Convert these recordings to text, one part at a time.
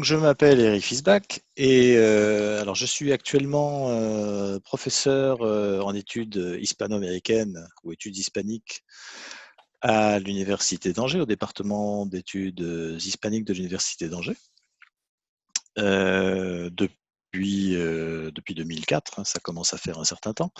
Je m'appelle Eric Fisbach et alors je suis actuellement professeur en études hispano-américaines ou études hispaniques à l'Université d'Angers, au département d'études hispaniques de l'Université d'Angers, depuis 2004, hein, ça commence à faire un certain temps.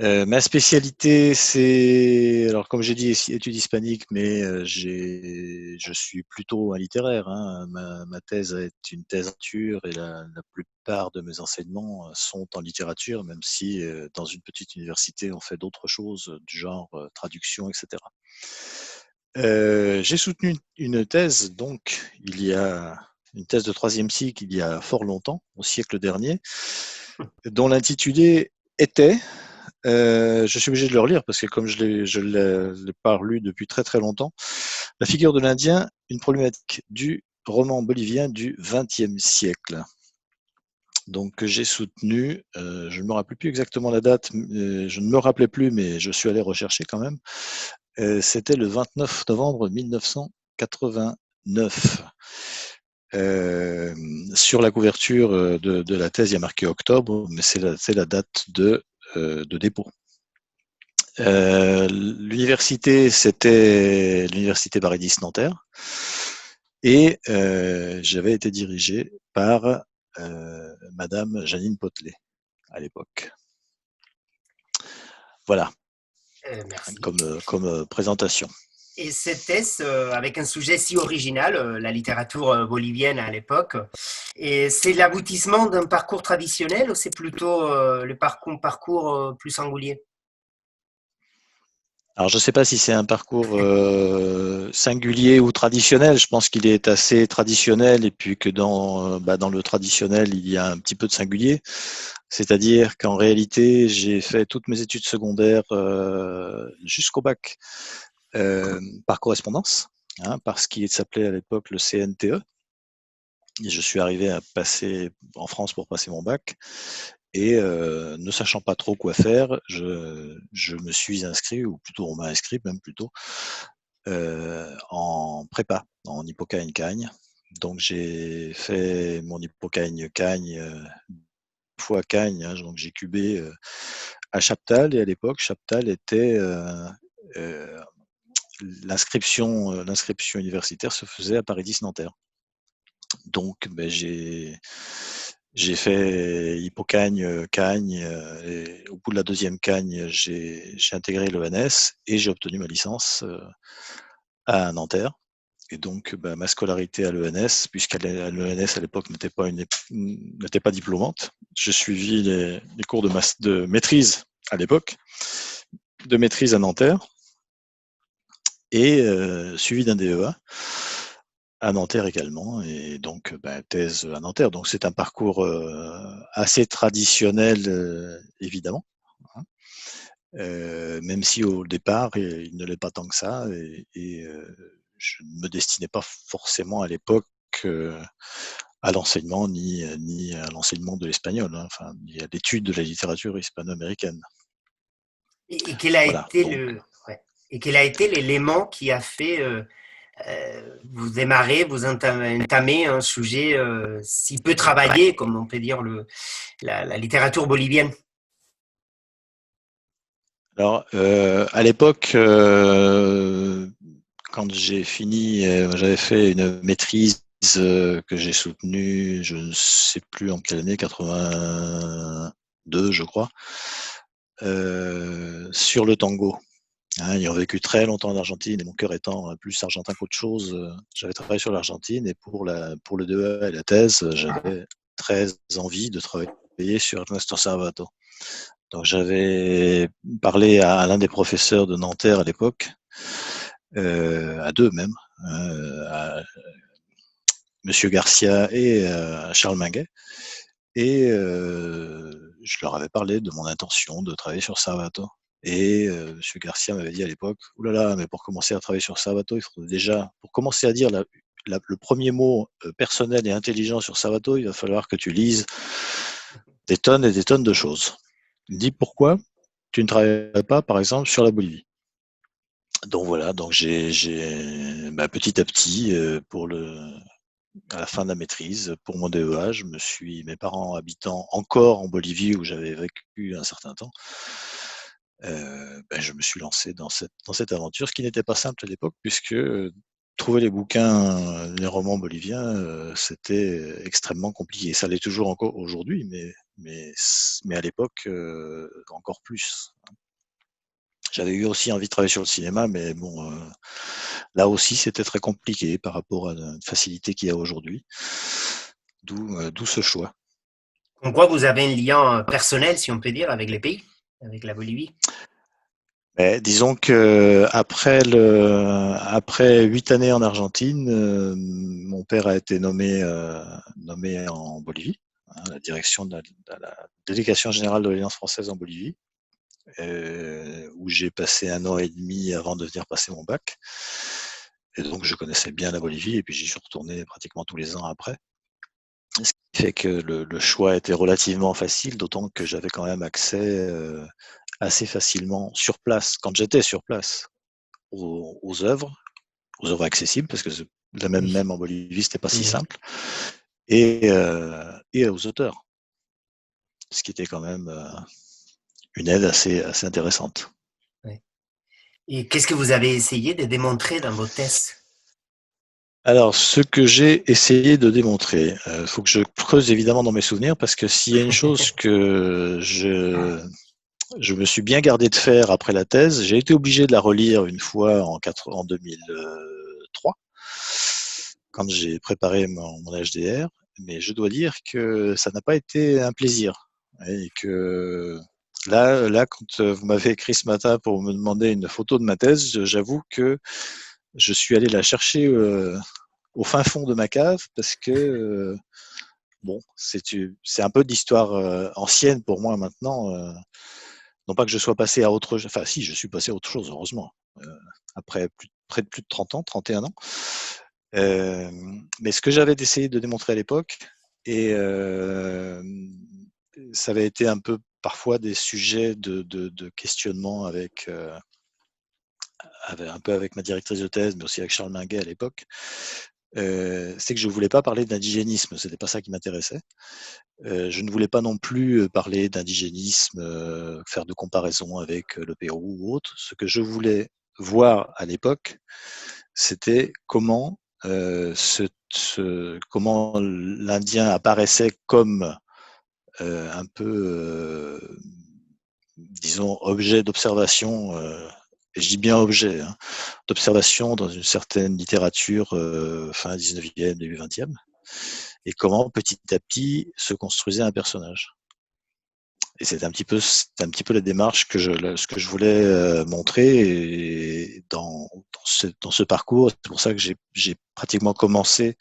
Ma spécialité, c'est, alors comme j'ai dit, études hispaniques, mais je suis plutôt un littéraire, hein. Ma thèse est une thèse en littérature et la plupart de mes enseignements sont en littérature, même si dans une petite université, on fait d'autres choses du genre traduction, etc. J'ai soutenu une thèse, donc, il y a une thèse de troisième cycle, il y a fort longtemps, au siècle dernier, dont l'intitulé était je suis obligé de le relire parce que comme je l'ai pas relu depuis très très longtemps. La figure de l'Indien, une problématique du roman bolivien du XXe siècle. Donc j'ai soutenu, je ne me rappelle plus exactement la date, je ne me rappelais plus, mais je suis allé rechercher quand même. C'était le 29 novembre 1989. Sur la couverture de la thèse, il y a marqué octobre, mais c'est la date de dépôt. L'université, c'était l'université Paris-Nanterre et j'avais été dirigé par Madame Janine Potelet à l'époque. Voilà, Merci. comme présentation. Et cette thèse, avec un sujet si original, la littérature bolivienne à l'époque, et c'est l'aboutissement d'un parcours traditionnel ou c'est plutôt le parcours plus singulier? Alors je ne sais pas si c'est un parcours singulier ou traditionnel. Je pense qu'il est assez traditionnel et puis que dans le traditionnel, il y a un petit peu de singulier. C'est-à-dire qu'en réalité, j'ai fait toutes mes études secondaires jusqu'au bac par correspondance, hein, parce qu'il s'appelait à l'époque le CNTE. Et je suis arrivé à passer en France pour passer mon bac. Et ne sachant pas trop quoi faire, je me suis inscrit, ou plutôt on m'a inscrit même plutôt, en prépa, en Hippocagne-Cagne. Donc j'ai fait mon Hippocagne-Cagne fois Cagne, hein, donc j'ai cubé à Chaptal, et à l'époque Chaptal était euh, l'inscription universitaire se faisait à Paris-Nanterre. Donc ben, j'ai fait Hippocagne, Cagne, et au bout de la deuxième Cagne, j'ai intégré l'ENS et j'ai obtenu ma licence à Nanterre. Et donc, bah, ma scolarité à l'ENS, puisqu'à l'ENS à l'époque n'était pas diplômante, j'ai suivi les cours de maîtrise à l'époque, de maîtrise à Nanterre, et suivi d'un DEA à Nanterre également, et donc bah, thèse à Nanterre. Donc c'est un parcours assez traditionnel, évidemment, hein. Même si au départ, il ne l'est pas tant que ça, et je ne me destinais pas forcément à l'époque à l'enseignement ni à l'enseignement de l'espagnol, hein, enfin, ni à l'étude de la littérature hispano-américaine. Et quel a Voilà, été donc. ouais. Et quel a été l'élément qui a fait vous démarrer, vous entamer un sujet si peu travaillé, comme on peut dire la littérature bolivienne? Alors, à l'époque, quand j'ai fini, j'avais fait une maîtrise que j'ai soutenue, je ne sais plus en quelle année, 82, je crois, sur le tango. Hein, ayant vécu très longtemps en Argentine et mon cœur étant plus argentin qu'autre chose, j'avais travaillé sur l'Argentine, et pour le DEA et la thèse, j'avais très envie de travailler sur Ernesto Sarvato. Donc j'avais parlé à l'un des professeurs de Nanterre à l'époque, à deux même, à Monsieur Garcia et à Charles Minguet, et je leur avais parlé de mon intention de travailler sur Sarvato. Et Monsieur Garcia m'avait dit à l'époque, oulala, là là, mais pour commencer à travailler sur Sarvato, il faut déjà, pour commencer à dire le premier mot personnel et intelligent sur Sarvato, il va falloir que tu lises des tonnes et des tonnes de choses. Il me dit pourquoi tu ne travaillerais pas, par exemple, sur la Bolivie. Donc voilà, donc j'ai bah, petit à petit, à la fin de la maîtrise, pour mon DEA, mes parents habitant encore en Bolivie où j'avais vécu un certain temps, je me suis lancé dans cette aventure, ce qui n'était pas simple à l'époque, puisque trouver les bouquins, les romans boliviens, c'était extrêmement compliqué. Ça l'est toujours encore aujourd'hui, mais à l'époque, encore plus. J'avais eu aussi envie de travailler sur le cinéma, mais bon, là aussi, c'était très compliqué par rapport à la facilité qu'il y a aujourd'hui. D'où ce choix. On voit que vous avez un lien personnel, si on peut dire, avec les pays, avec la Bolivie. Mais disons que après 8 années en Argentine, mon père a été nommé en Bolivie, à la direction de la délégation générale de l'Alliance française en Bolivie, où j'ai passé 1 an et demi avant de venir passer mon bac. Et donc je connaissais bien la Bolivie et puis j'y suis retourné pratiquement tous les ans après. Ce qui fait que le choix était relativement facile, d'autant que j'avais quand même accès assez facilement sur place, quand j'étais sur place, aux œuvres accessibles, parce que Oui, même en Bolivie, c'était pas si oui, simple, et aux auteurs, ce qui était quand même une aide assez intéressante. oui. Et qu'est-ce que vous avez essayé de démontrer dans vos tests? Alors, ce que j'ai essayé de démontrer, faut que je creuse évidemment dans mes souvenirs, parce que s'il y a une chose que je me suis bien gardé de faire après la thèse. J'ai été obligé de la relire une fois en 2003, quand j'ai préparé mon HDR, mais je dois dire que ça n'a pas été un plaisir. Et que quand vous m'avez écrit ce matin pour me demander une photo de ma thèse, j'avoue que je suis allé la chercher au fin fond de ma cave, parce que bon, c'est un peu d'histoire ancienne pour moi maintenant. Non pas que je sois passé à autre chose, enfin si, je suis passé à autre chose, heureusement, après près de plus de 30 ans, 31 ans. Mais ce que j'avais essayé de démontrer à l'époque, et ça avait été un peu parfois des sujets de questionnement un peu avec ma directrice de thèse, mais aussi avec Charles Minguet à l'époque, c'est que je ne voulais pas parler d'indigénisme, ce n'était pas ça qui m'intéressait. Je ne voulais pas non plus parler d'indigénisme, faire de comparaisons avec le Pérou ou autre. Ce que je voulais voir à l'époque, c'était comment l'Indien apparaissait comme un peu, disons, objet d'observation. Et je dis bien objet, hein, d'observation dans une certaine littérature fin 19e, début 20e, et comment petit à petit se construisait un personnage. Et c'est un petit peu la démarche ce que je voulais montrer dans ce parcours. C'est pour ça que j'ai pratiquement commencé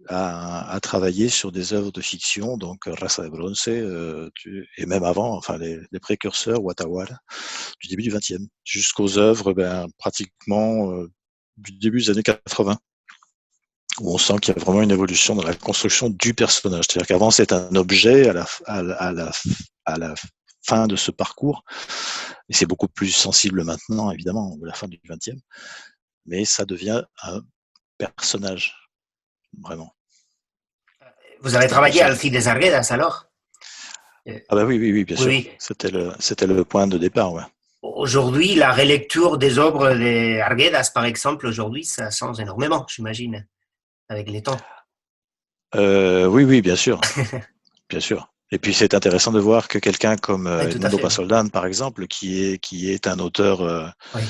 à travailler sur des œuvres de fiction, donc Raza de Bronce, et même avant, enfin les précurseurs, Watawala, du début du XXe, jusqu'aux œuvres pratiquement du début des années 80, où on sent qu'il y a vraiment une évolution dans la construction du personnage. C'est-à-dire qu'avant, c'est un objet à la fin de ce parcours, et c'est beaucoup plus sensible maintenant, évidemment, à la fin du XXe, mais ça devient un personnage, vraiment. Vous avez C'est un peu travaillé à ça. Alcides Arguedas alors? Ah bah oui, bien Oui, sûr. oui. C'était le point de départ, ouais. Aujourd'hui, la relecture des œuvres de Arguedas, par exemple, aujourd'hui, ça change énormément, j'imagine, avec les temps. Oui, bien sûr, bien sûr. Et puis c'est intéressant de voir que quelqu'un comme Oui, tout à Edmundo fait, oui. Pasoldan, par exemple, qui est un auteur, Oui.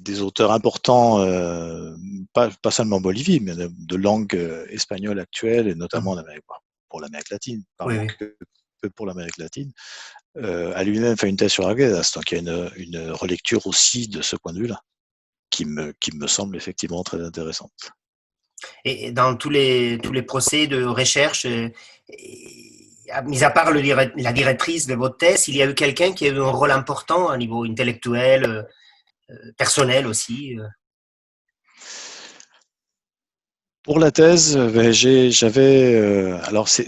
des auteurs importants, pas seulement en Bolivie, mais de langue espagnole actuelle, et notamment pour l'Amérique latine, Oui, parlons oui. que pour l'Amérique latine, a lui-même fait une thèse sur Arguedas, donc il y a une relecture aussi de ce point de vue-là, qui me semble effectivement très intéressante. Et dans tous les procès de recherche, mis à part la directrice de votre thèse, il y a eu quelqu'un qui a eu un rôle important au niveau intellectuel, personnel aussi. Pour la thèse, j'avais alors je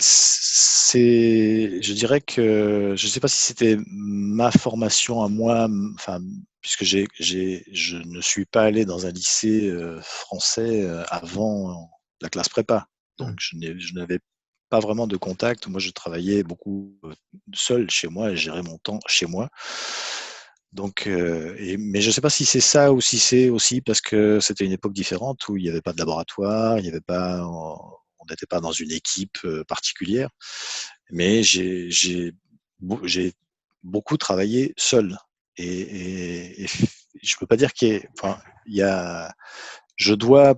dirais que je ne sais pas si c'était ma formation à moi, enfin puisque je ne suis pas allé dans un lycée français avant la classe prépa, donc je n'avais pas vraiment de contact. Moi, je travaillais beaucoup seul chez moi et gérais mon temps chez moi. Donc, mais je ne sais pas si c'est ça ou si c'est aussi parce que c'était une époque différente où il n'y avait pas de laboratoire, il y avait pas, on n'était pas dans une équipe particulière. Mais j'ai beaucoup travaillé seul. Et je peux pas dire enfin, je dois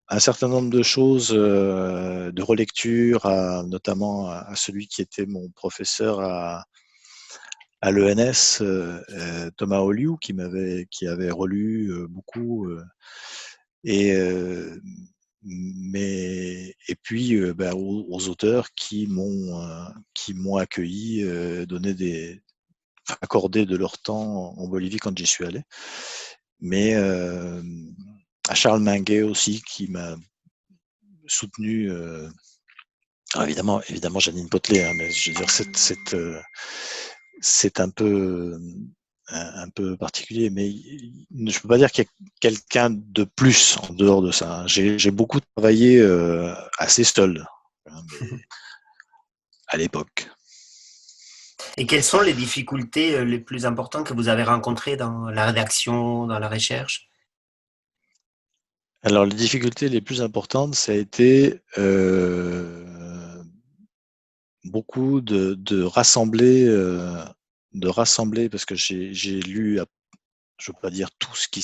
un certain nombre de choses de relecture, notamment à celui qui était mon professeur à l'ENS, Thomas Oliu, qui avait relu beaucoup, et et puis aux auteurs qui m'ont accueilli, accordé de leur temps en Bolivie quand j'y suis allé. Mais à Charles Minguet aussi qui m'a soutenu. Évidemment, Janine Potelet, hein, mais je veux dire, c'est un peu particulier, mais je peux pas dire qu'il y a quelqu'un de plus en dehors de ça, hein. J'ai beaucoup travaillé assez seul, hein, mais à l'époque. Et quelles sont les difficultés les plus importantes que vous avez rencontrées dans la rédaction, dans la recherche? Alors, les difficultés les plus importantes, ça a été beaucoup de rassembler, parce que j'ai lu, je ne veux pas dire tout ce qui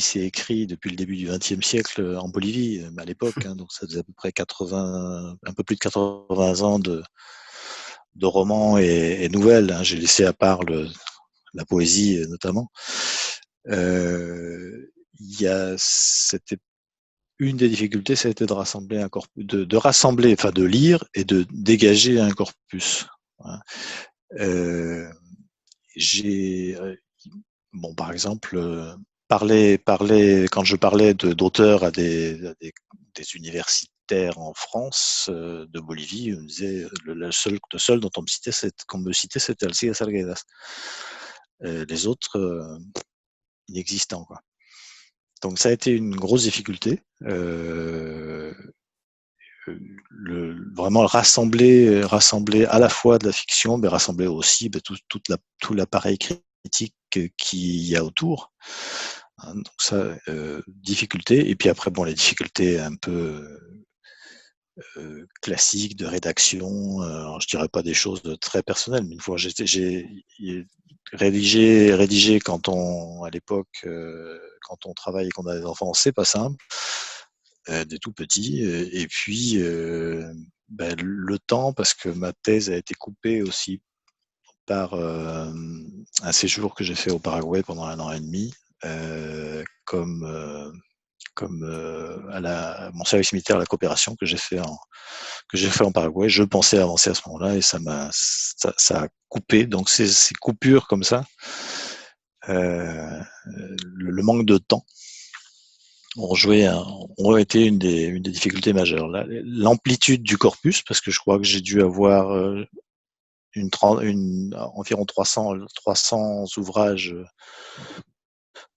s'est écrit depuis le début du XXe siècle en Bolivie, à l'époque, hein, donc ça faisait à peu près 80, un peu plus de 80 ans de romans et nouvelles, hein. J'ai laissé à part la poésie notamment. Il y a, c'était une des difficultés, ça a été de rassembler un corpus, de rassembler, enfin de lire et de dégager un corpus. Voilà. Euh, j'ai Bon, par exemple, quand je parlais d'auteurs à des universitaires en France, de Bolivie, on me disait le seul dont qu'on me citait, c'était Alcides Salgueras. Les autres, inexistants, quoi. Donc ça a été une grosse difficulté. Vraiment rassembler à la fois de la fiction, mais rassembler aussi tout l'appareil critique qu'il y a autour. Hein, donc ça, difficulté. Et puis après, bon, les difficultés un peu classiques de rédaction. Alors, je dirais pas des choses très personnelles, mais une fois j'ai rédigé à l'époque, quand on travaille et qu'on a des enfants, c'est pas simple, des tout petits. Et puis le temps, parce que ma thèse a été coupée aussi par un séjour que j'ai fait au Paraguay pendant 1 an et demi, comme à mon service militaire à la coopération que j'ai fait en Paraguay. Je pensais avancer à ce moment-là et ça a coupé. Donc ces coupures comme ça, le manque de temps ont été une des difficultés majeures. L'amplitude du corpus, parce que je crois que j'ai dû avoir environ 300 ouvrages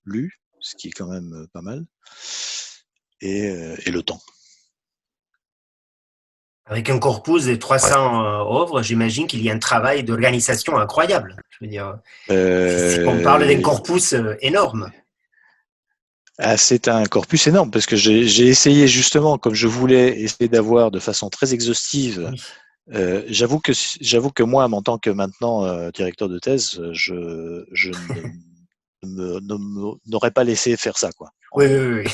lus, ce qui est quand même pas mal, et le temps. Avec un corpus de 300 œuvres, j'imagine qu'il y a un travail d'organisation incroyable. Je veux dire, on parle d'un Euh, corpus énorme. c'est un corpus énorme parce que j'ai essayé justement, comme je voulais essayer d'avoir de façon très exhaustive. Oui, J'avoue que moi, en tant que maintenant directeur de thèse, je n'aurais pas laissé faire ça, quoi. oui, oui. Oui.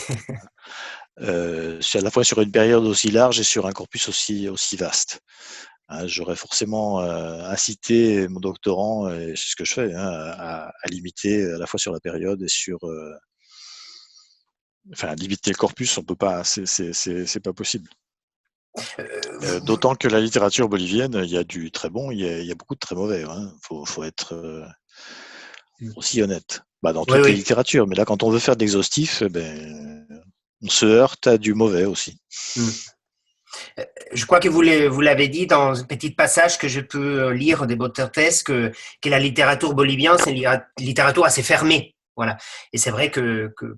C'est à la fois sur une période aussi large et sur un corpus aussi vaste. Hein, j'aurais forcément incité mon doctorant, et c'est ce que je fais, hein, à limiter à la fois sur la période et enfin, limiter le corpus, on peut pas, c'est pas possible. D'autant que la littérature bolivienne, il y a du très bon, il y a beaucoup de très mauvais, hein. Faut être aussi honnête. Bah, dans Oui, toutes les oui. littératures, mais là, quand on veut faire de l'exhaustif, ben, on se heurte à du mauvais aussi. Mm. Je crois que vous l'avez dit dans un petit passage que je peux lire de votre thèse que la littérature bolivienne, c'est une littérature assez fermée. Voilà. Et c'est vrai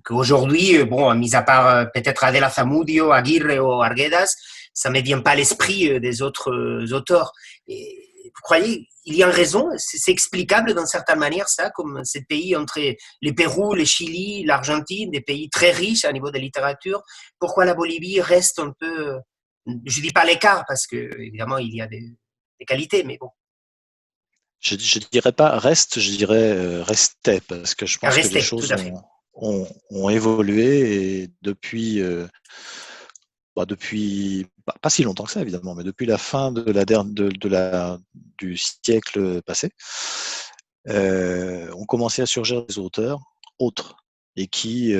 qu'aujourd'hui, bon, mis à part peut-être Adela Zamudio, Aguirre ou Arguedas, ça ne me vient pas à l'esprit des autres auteurs. Et vous croyez, il y a une raison? C'est explicable d'une certaine manière, ça, comme ces pays entre le Pérou, le Chili, l'Argentine, des pays très riches à niveau de littérature. Pourquoi la Bolivie reste un peu, je dis pas l'écart parce que évidemment il y a des qualités, mais bon, Je dirais pas reste, je dirais restait, parce que je à pense que les rester, tout choses à fait. ont évolué et depuis pas si longtemps que ça évidemment, mais depuis la fin du siècle passé, ont commencé à surgir des auteurs autres et qui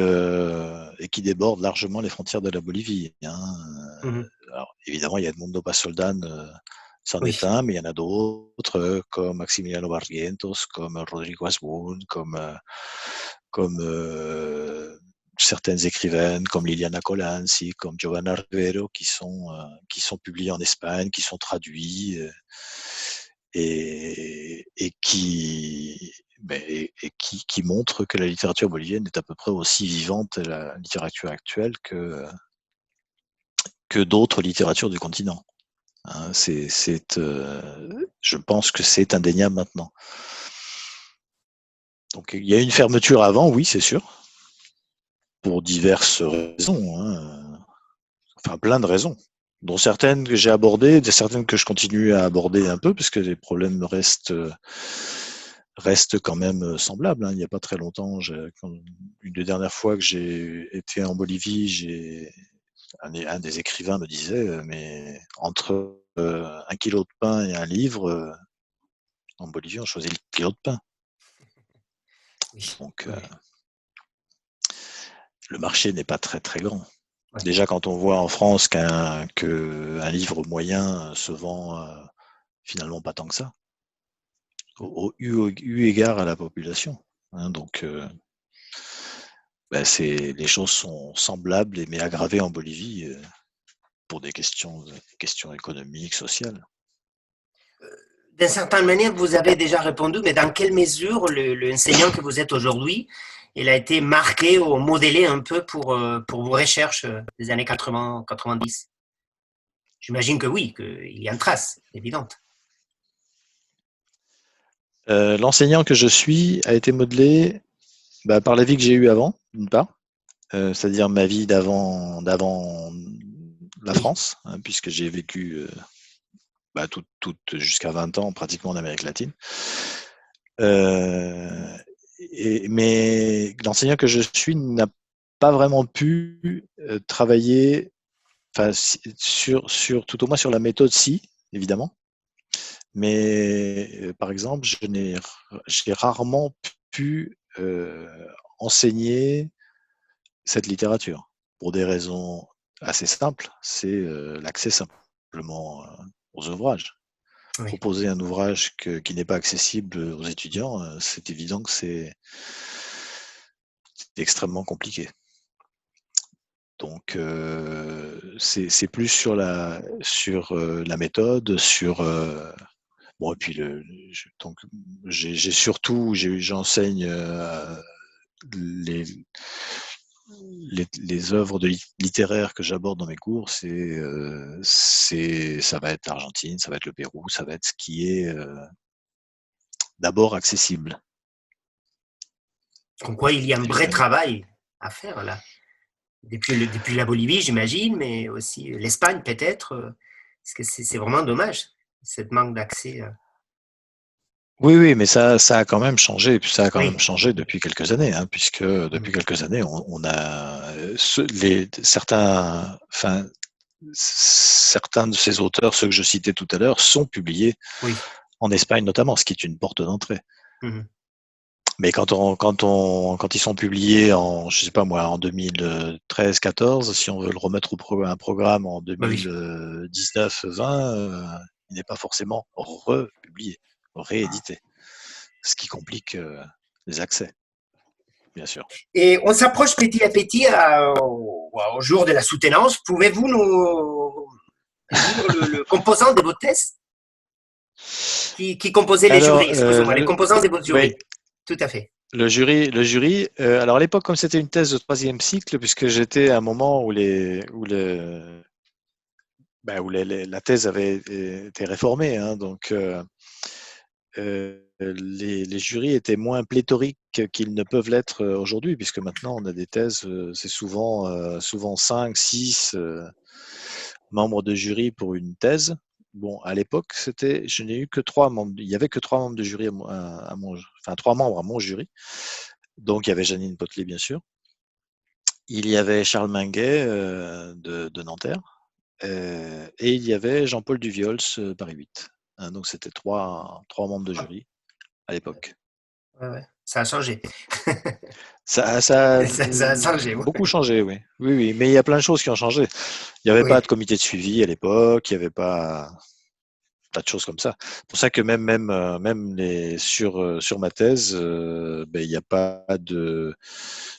débordent largement les frontières de la Bolivie. Hein. Mhm. Alors, évidemment, il y a Edmundo Pasoldan, c'en Oui, est un, mais il y en a d'autres comme Maximiliano Barrientos, comme Rodrigo Asbun, comme certaines écrivaines comme Liliana Colanzi, comme Giovanna Rivero, qui sont publiés en Espagne, qui sont traduits et qui montrent que la littérature bolivienne est à peu près aussi vivante à la littérature actuelle que d'autres littératures du continent. Hein, je pense que c'est indéniable maintenant. Donc il y a une fermeture avant, oui, c'est sûr, pour diverses raisons. Hein. Enfin, plein de raisons, dont certaines que j'ai abordées, certaines que je continue à aborder un peu, parce que les problèmes restent quand même semblables. Hein. Il n'y a pas très longtemps, une des dernières fois que j'ai été en Bolivie, un des écrivains me disait, mais entre un kilo de pain et un livre, en Bolivie, on choisit le kilo de pain. oui, Donc, oui, le marché n'est pas très très grand. oui. Déjà, quand on voit en France qu'un livre moyen se vend finalement pas tant que ça, eu égard à la population. Hein, donc, les choses sont semblables, mais aggravées en Bolivie pour des questions économiques, sociales. D'une certaine manière, vous avez déjà répondu, mais dans quelle mesure l'enseignant que vous êtes aujourd'hui, il a été marqué ou modélé un peu pour vos recherches des années 80, 90? J'imagine que oui, qu'il y a une trace évidente. L'enseignant que je suis a été modelé par la vie que j'ai eue avant, d'une part, c'est-à-dire ma vie d'avant la Oui, France, hein, puisque j'ai vécu jusqu'à 20 ans pratiquement en Amérique latine. Euh, mais l'enseignant que je suis n'a pas vraiment pu travailler, tout au moins sur la méthode, si, évidemment. Mais par exemple, j'ai rarement pu enseigner cette littérature pour des raisons assez simples. C'est l'accès simplement aux ouvrages. oui. Proposer un ouvrage qui n'est pas accessible aux étudiants, c'est évident que c'est extrêmement compliqué. Donc, c'est plus sur la méthode, bon, et puis donc j'enseigne les, les œuvres littéraires que j'aborde dans mes cours, ça va être l'Argentine, ça va être le Pérou, ça va être ce qui est d'abord accessible. Comme quoi, il y a un vrai Évidemment. travail à faire là. Depuis la Bolivie, j'imagine, mais aussi l'Espagne peut-être. Parce que c'est vraiment dommage, cette manque d'accès. Oui, oui, mais ça a quand même changé. Puis ça a quand même Oui, changé depuis quelques années, hein, puisque mm, depuis quelques années, on a certains de ces auteurs, ceux que je citais tout à l'heure, sont publiés oui. en Espagne notamment, ce qui est une porte d'entrée. Mhm. Mais quand ils sont publiés je sais pas moi, en 2013-14, si on veut le remettre un programme en Bah oui. 2019-20, il n'est pas forcément republié, réédité, ce qui complique les accès. bien sûr. Et on s'approche petit à petit au jour de la soutenance. Pouvez-vous nous dire le composant de vos tests qui composait les Alors, jurys, excusez-moi, les composants de votre oui, jury. Tout à fait. alors à l'époque, comme c'était une thèse de troisième cycle, puisque j'étais à un moment où la thèse avait été réformée, hein, donc les jurys étaient moins pléthoriques qu'ils ne peuvent l'être aujourd'hui, puisque maintenant on a des thèses, c'est souvent 5, 6 membres de jury pour une thèse. Bon, à l'époque, je n'ai eu que 3 membres. Il y avait que 3 membres de jury enfin 3 membres à mon jury. Donc il y avait Janine Potelet, bien sûr. Il y avait Charles Minguet de Nanterre. Et il y avait Jean-Paul Duviols, Paris 8. Hein, donc c'était trois membres de jury à l'époque. Ouais, ouais. Ça a changé. Ça a Ça a changé. Ouais. beaucoup changé, oui. Oui, oui. Mais il y a plein de choses qui ont changé. Il n'y avait pas Oui. de comité de suivi à l'époque, il n'y avait pas de choses comme ça. C'est pour ça que même sur ma thèse, il n'y a pas de.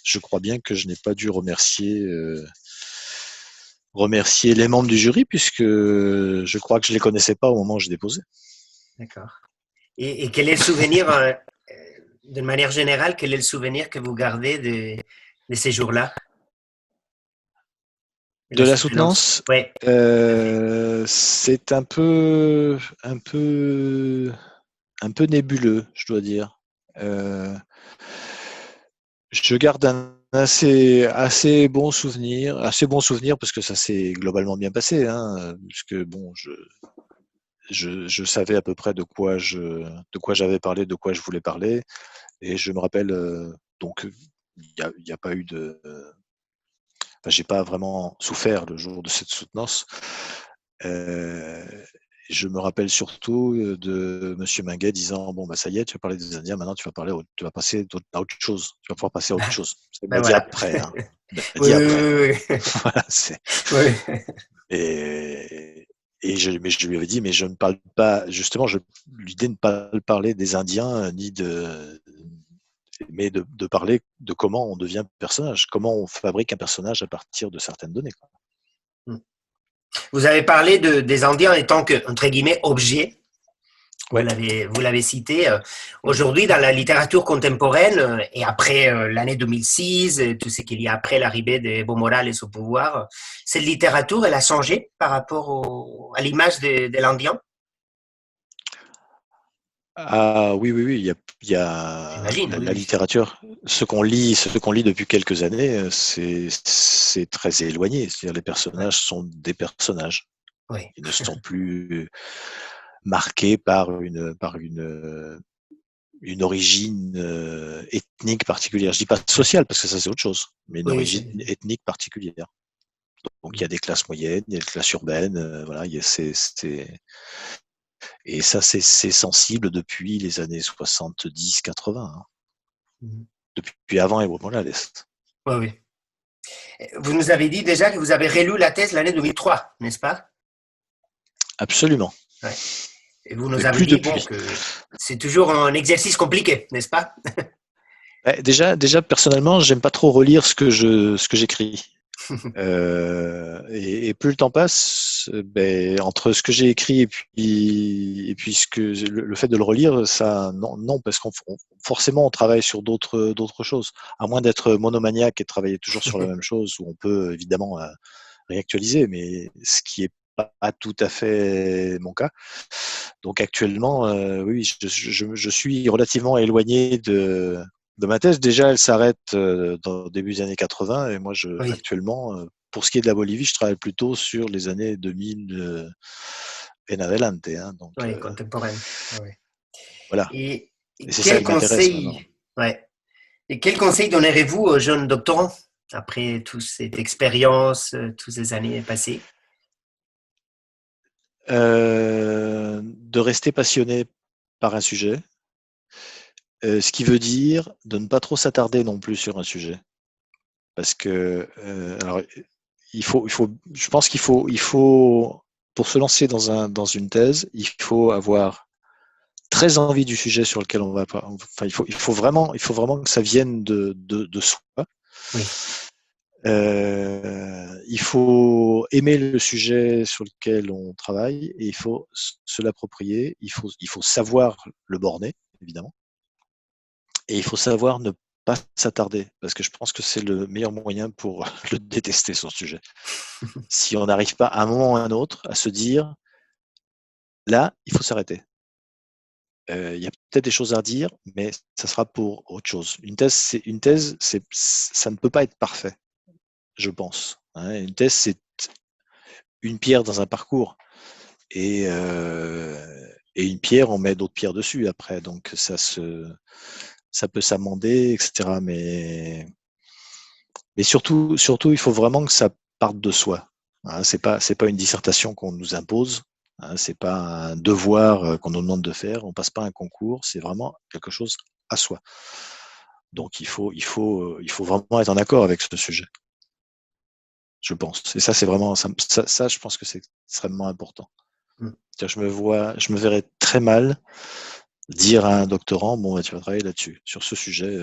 Je crois bien que je n'ai pas dû remercier les membres du jury, puisque je crois que je ne les connaissais pas au moment où je déposais. D'accord. Et quel est le souvenir, d'une manière générale, quel est le souvenir que vous gardez de ces jours-là, de De la la soutenance? soutenance, Oui. c'est un peu nébuleux, je dois dire. Je garde un assez bon souvenir, parce que ça s'est globalement bien passé, hein, puisque bon, je savais à peu près de quoi j'avais parlé, de quoi je voulais parler, et je me rappelle, donc il y a pas eu de, enfin, j'ai pas vraiment souffert le jour de cette soutenance. Euh, je me rappelle surtout de Monsieur Minguet disant bon bah ça y est, tu vas parler des Indiens, maintenant tu vas passer à autre chose, tu vas pouvoir passer à autre chose. Il Ben m'a dit voilà. après, hein. Il m'a Oui, dit après. oui, oui, Voilà, c'est oui. et mais je lui avais dit mais je ne parle pas justement, l'idée de ne pas parler des Indiens ni mais de parler de comment on devient personnage, comment on fabrique un personnage à partir de certaines données, quoi. Oui. Vous avez parlé des Indiens en tant que, entre guillemets, objet. Ouais. Vous l'avez cité. Aujourd'hui, dans la littérature contemporaine, et après l'année 2006, tout ce qu'il y a après l'arrivée d'Evo Morales au pouvoir, cette littérature, elle a changé par rapport à l'image de l'Indien, Ah oui, oui, oui, j'imagine, oui, la oui. littérature, ce qu'on lit depuis quelques années, c'est très éloigné. C'est-à-dire les Oui, personnages sont des personnages. oui, Ils ne sont plus marqués une origine ethnique particulière. Je dis pas sociale parce que ça c'est autre chose, mais une oui, origine ethnique particulière. Donc il y a des classes moyennes, il y a des classes urbaines, voilà, et ça c'est sensible depuis les années 70-80, hein. Depuis avant Evo Morales. oui, oui. Vous nous avez dit déjà que vous avez relu la thèse l'année 2003, n'est-ce pas? Absolument. Ouais. Et vous Mais nous avez plus dit bon depuis. que c'est toujours un exercice compliqué, n'est-ce pas? Déjà, personnellement, j'aime pas trop relire ce que j'écris. Et plus le temps passe, entre ce que j'ai écrit et puis le fait de le relire, ça, non, parce forcément, on travaille sur d'autres choses. À moins d'être monomaniaque et de travailler toujours sur la même chose, où on peut évidemment réactualiser, mais ce qui est pas tout à fait mon cas. Donc actuellement, oui, je suis relativement éloigné de ma thèse. Déjà, elle s'arrête dans le début des années 80, et moi, Oui, actuellement, pour ce qui est de la Bolivie, je travaille plutôt sur les années 2000 en adelante, hein, donc oui, contemporaine. Oui. voilà. Et Et c'est ça quel qui m'intéresse maintenant. conseil, ouais. Et quel conseil donnerez-vous aux jeunes doctorants après toute cette expérience, toutes ces années passées? De rester passionné par un sujet, ce qui veut dire de ne pas trop s'attarder non plus sur un sujet. Parce que, alors, je pense pour se lancer dans une thèse, il faut avoir très envie du sujet sur lequel on va pas. Enfin, il faut vraiment que ça vienne de soi. Oui. Il faut aimer le sujet sur lequel on travaille et il faut se l'approprier. Il faut savoir le borner, évidemment, et il faut savoir ne pas s'attarder, parce que je pense que c'est le meilleur moyen pour le détester, son sujet. Si on n'arrive pas à un moment ou à un autre à se dire, là, il faut s'arrêter. Il y a peut-être des choses à dire, mais ça sera pour autre chose. Une thèse, ça ne peut pas être parfait, je pense. Hein. Une thèse, c'est une pierre dans un parcours. Et une pierre, on met d'autres pierres dessus après. Donc ça peut s'amender, etc. Mais surtout, il faut vraiment que ça parte de soi. Hein, c'est pas une dissertation qu'on nous impose. Hein, c'est pas un devoir qu'on nous demande de faire. On passe pas un concours. C'est vraiment quelque chose à soi. Donc il faut vraiment être en accord avec ce sujet. Je pense. Et ça, c'est vraiment ça, je pense que c'est extrêmement important. Je me verrais très mal dire à un doctorant, bon, tu vas travailler là-dessus, sur ce sujet,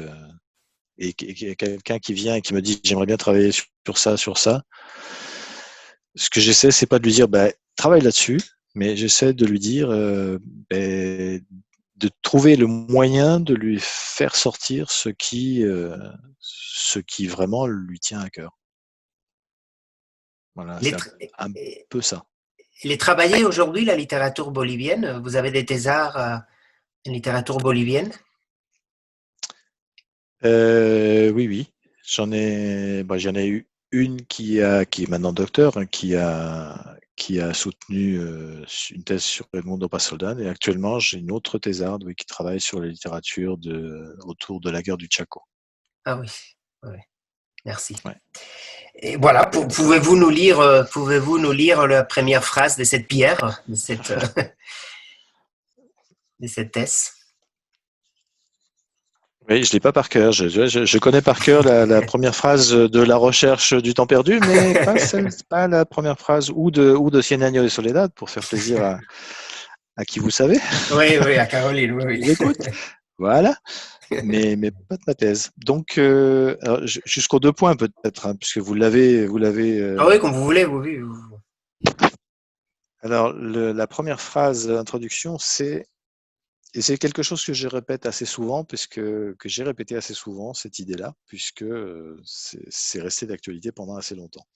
et quelqu'un qui vient et qui me dit, j'aimerais bien travailler sur ça. Ce que j'essaie, c'est pas de lui dire, travaille là-dessus, mais j'essaie de lui dire, de trouver le moyen de lui faire sortir ce qui vraiment lui tient à cœur. Voilà, c'est un peu ça. Il est travaillé aujourd'hui, la littérature bolivienne. Vous avez des thésards en littérature bolivienne? Oui. J'en ai eu une qui est maintenant docteur, hein, qui a soutenu une thèse sur Edmundo Pasoldan, et actuellement j'ai une autre thésarde, oui, qui travaille sur la littérature autour de la guerre du Chaco. Ah oui, merci. Ouais. Et voilà, pouvez-vous nous lire la première phrase de cette pierre, de cette thèse? Oui, je l'ai pas par cœur. Je connais par cœur la première phrase de La recherche du temps perdu, mais pas la première phrase ou de Cien años de soledad, pour faire plaisir à qui vous savez. Oui, à Caroline, oui. Vous écoute. Voilà. Mais pas de ma thèse. Donc, jusqu'aux 2 points peut-être, hein, puisque vous l'avez. Ah oui, comme vous voulez, oui. Alors, la première phrase d'introduction, et c'est quelque chose que je répète assez souvent, que j'ai répété assez souvent, cette idée-là, puisque c'est resté d'actualité pendant assez longtemps.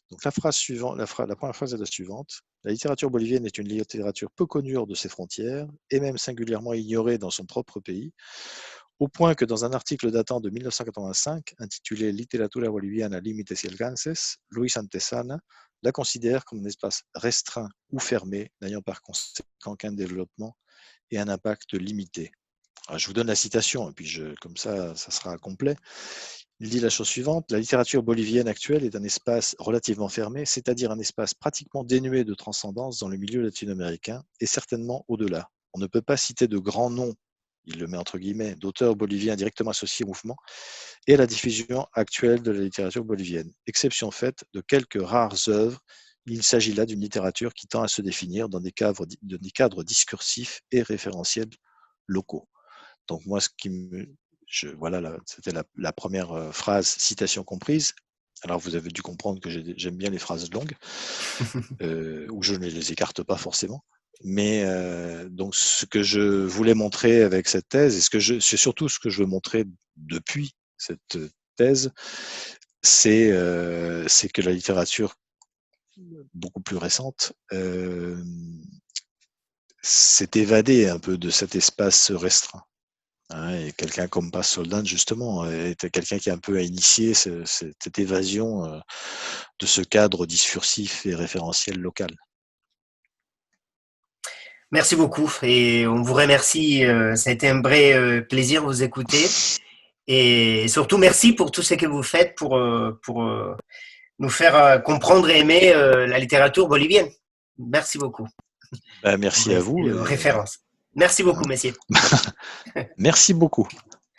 Donc la première phrase est la suivante. La littérature bolivienne est une littérature peu connue hors de ses frontières, et même singulièrement ignorée dans son propre pays, au point que dans un article datant de 1985, intitulé Literatura Boliviana Límites y Alcances, Luis Antesana la considère comme un espace restreint ou fermé, n'ayant par conséquent qu'un développement et un impact limité. Alors, je vous donne la citation, et puis comme ça sera complet. Il dit la chose suivante: la littérature bolivienne actuelle est un espace relativement fermé, c'est-à-dire un espace pratiquement dénué de transcendance dans le milieu latino-américain, et certainement au-delà. On ne peut pas citer de grands noms, il le met entre guillemets, d'auteurs boliviens directement associés au mouvement et à la diffusion actuelle de la littérature bolivienne, exception faite de quelques rares œuvres. Il s'agit là d'une littérature qui tend à se définir dans des cadres discursifs et référentiels locaux. Donc moi, voilà, c'était la première phrase, citation comprise. Alors vous avez dû comprendre que j'aime bien les phrases longues, où je ne les écarte pas forcément. Mais donc ce que je voulais montrer avec cette thèse, et c'est surtout ce que je veux montrer depuis cette thèse, c'est que la littérature beaucoup plus récente s'est évadée un peu de cet espace restreint. Hein, et quelqu'un comme Pasoldan, justement, était quelqu'un qui a un peu initié cette évasion de ce cadre discursif et référentiel local. Merci beaucoup et on vous remercie. Ça a été un vrai plaisir de vous écouter. Et surtout, merci pour tout ce que vous faites pour nous faire comprendre et aimer la littérature bolivienne. Merci beaucoup. Merci à vous. Référence. Merci beaucoup, messieurs. Merci beaucoup.